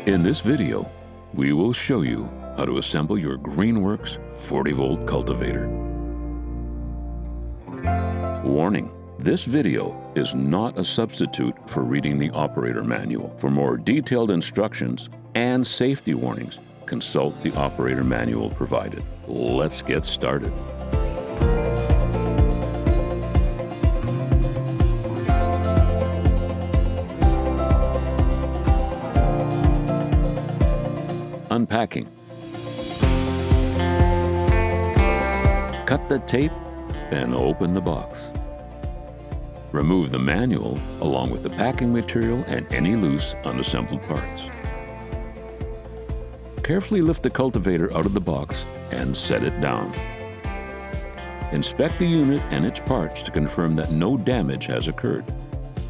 In this video, we will show you how to assemble your GREENWORKS 40-volt cultivator. Warning: this video is not a substitute for reading the operator manual. For more detailed instructions and safety warnings, consult the operator manual provided. Let's get started. Unpacking. Cut the tape and open the box. Remove the manual along with the packing material and any loose unassembled parts. Carefully lift the cultivator out of the box and set it down. Inspect the unit and its parts to confirm that no damage has occurred.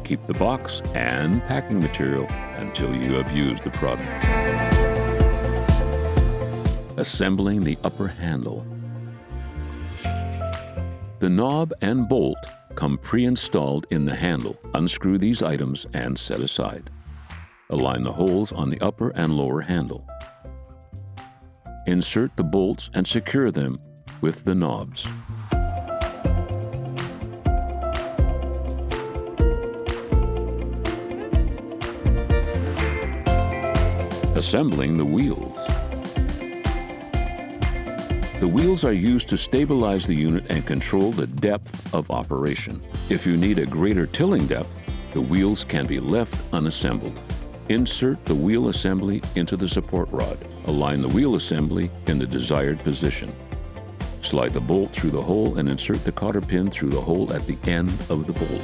Keep the box and packing material until you have used the product. Assembling the upper handle. The knob and bolt come pre-installed in the handle. Unscrew these items and set aside. Align the holes on the upper and lower handle. Insert the bolts and secure them with the knobs. Assembling the wheels. The wheels are used to stabilize the unit and control the depth of operation. If you need a greater tilling depth, the wheels can be left unassembled. Insert the wheel assembly into the support rod. Align the wheel assembly in the desired position. Slide the bolt through the hole and insert the cotter pin through the hole at the end of the bolt.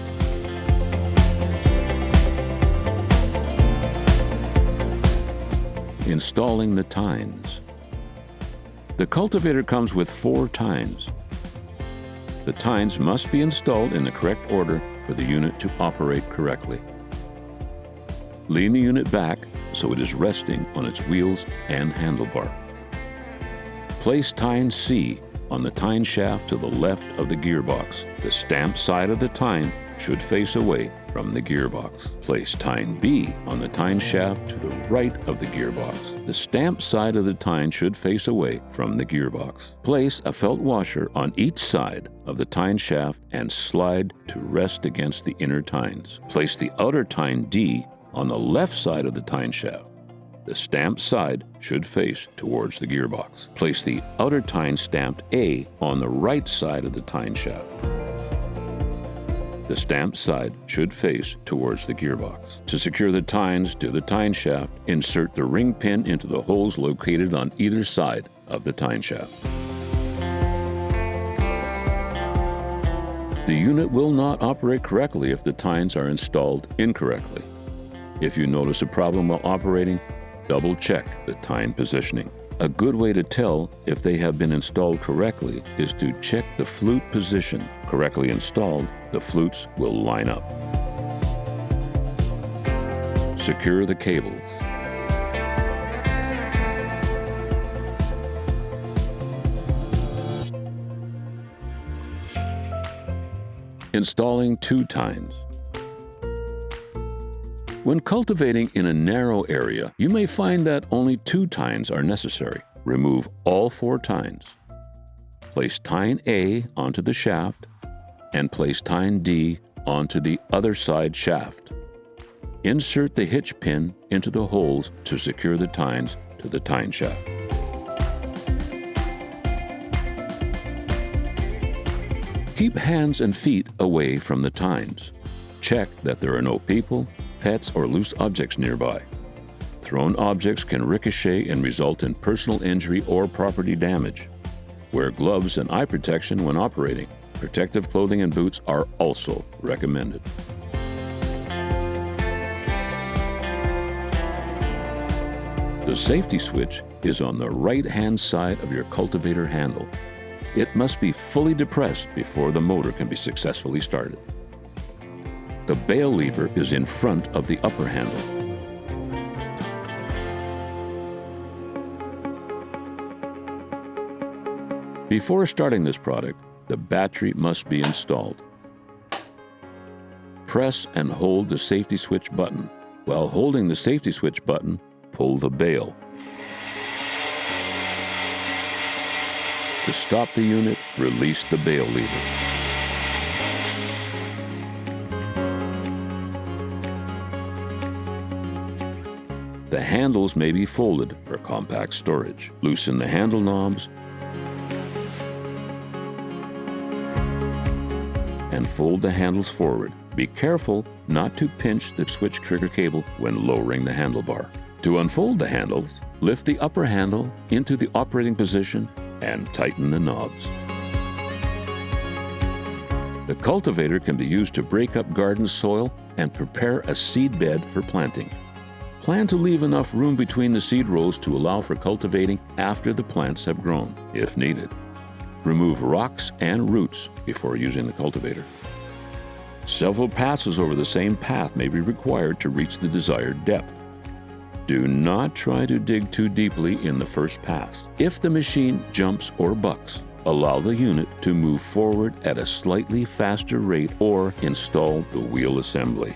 Installing the tines. The cultivator comes with 4 tines. The tines must be installed in the correct order for the unit to operate correctly. Lean the unit back so it is resting on its wheels and handlebar. Place tine C on the tine shaft to the left of the gearbox. The stamped side of the tine should face away from the gearbox. Place tine B on the tine shaft to the right of the gearbox. The stamped side of the tine should face away from the gearbox. Place a felt washer on each side of the tine shaft and slide to rest against the inner tines. Place the outer tine D on the left side of the tine shaft. The stamped side should face towards the gearbox. Place the outer tine stamped A on the right side of the tine shaft. The stamped side should face towards the gearbox. To secure the tines to the tine shaft, insert the ring pin into the holes located on either side of the tine shaft. The unit will not operate correctly if the tines are installed incorrectly. If you notice a problem while operating, double-check the tine positioning. A good way to tell if they have been installed correctly is to check the flute position. Correctly installed, the flutes will line up. Secure the cables. Installing 2 tines. When cultivating in a narrow area, you may find that only 2 tines are necessary. Remove all 4 tines. Place tine A onto the shaft and place tine D onto the other side shaft. Insert the hitch pin into the holes to secure the tines to the tine shaft. Keep hands and feet away from the tines. Check that there are no people, pets, or loose objects nearby. Thrown objects can ricochet and result in personal injury or property damage. Wear gloves and eye protection when operating. Protective clothing and boots are also recommended. The safety switch is on the right-hand side of your cultivator handle. It must be fully depressed before the motor can be successfully started. The bail lever is in front of the upper handle. Before starting this product, the battery must be installed. Press and hold the safety switch button. While holding the safety switch button, pull the bail. To stop the unit, release the bail lever. The handles may be folded for compact storage. Loosen the handle knobs and fold the handles forward. Be careful not to pinch the switch trigger cable when lowering the handlebar. To unfold the handles, lift the upper handle into the operating position and tighten the knobs. The cultivator can be used to break up garden soil and prepare a seed bed for planting. Plan to leave enough room between the seed rows to allow for cultivating after the plants have grown, if needed. Remove rocks and roots before using the cultivator. Several passes over the same path may be required to reach the desired depth. Do not try to dig too deeply in the first pass. If the machine jumps or bucks, allow the unit to move forward at a slightly faster rate or install the wheel assembly.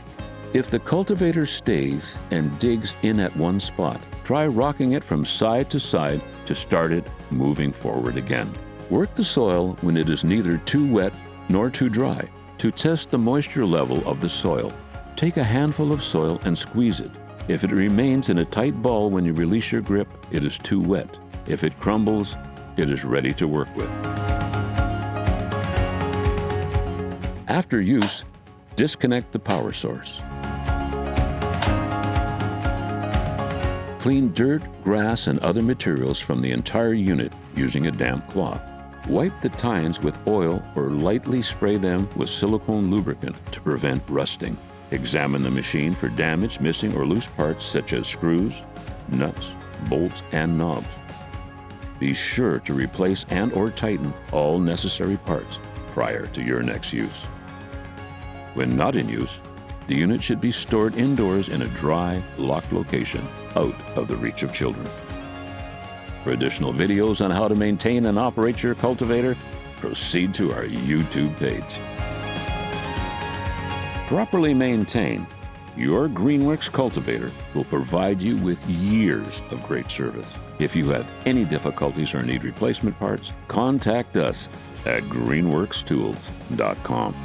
If the cultivator stays and digs in at one spot, try rocking it from side to side to start it moving forward again. Work the soil when it is neither too wet nor too dry. To test the moisture level of the soil, take a handful of soil and squeeze it. If it remains in a tight ball when you release your grip, it is too wet. If it crumbles, it is ready to work with. After use, disconnect the power source. Clean dirt, grass, and other materials from the entire unit using a damp cloth. Wipe the tines with oil or lightly spray them with silicone lubricant to prevent rusting. Examine the machine for damaged, missing, or loose parts such as screws, nuts, bolts, and knobs. Be sure to replace and/or tighten all necessary parts prior to your next use. When not in use, the unit should be stored indoors in a dry, locked location, out of the reach of children. For additional videos on how to maintain and operate your cultivator, proceed to our YouTube page. Properly maintained, your GREENWORKS cultivator will provide you with years of great service. If you have any difficulties or need replacement parts, contact us at greenworkstools.com.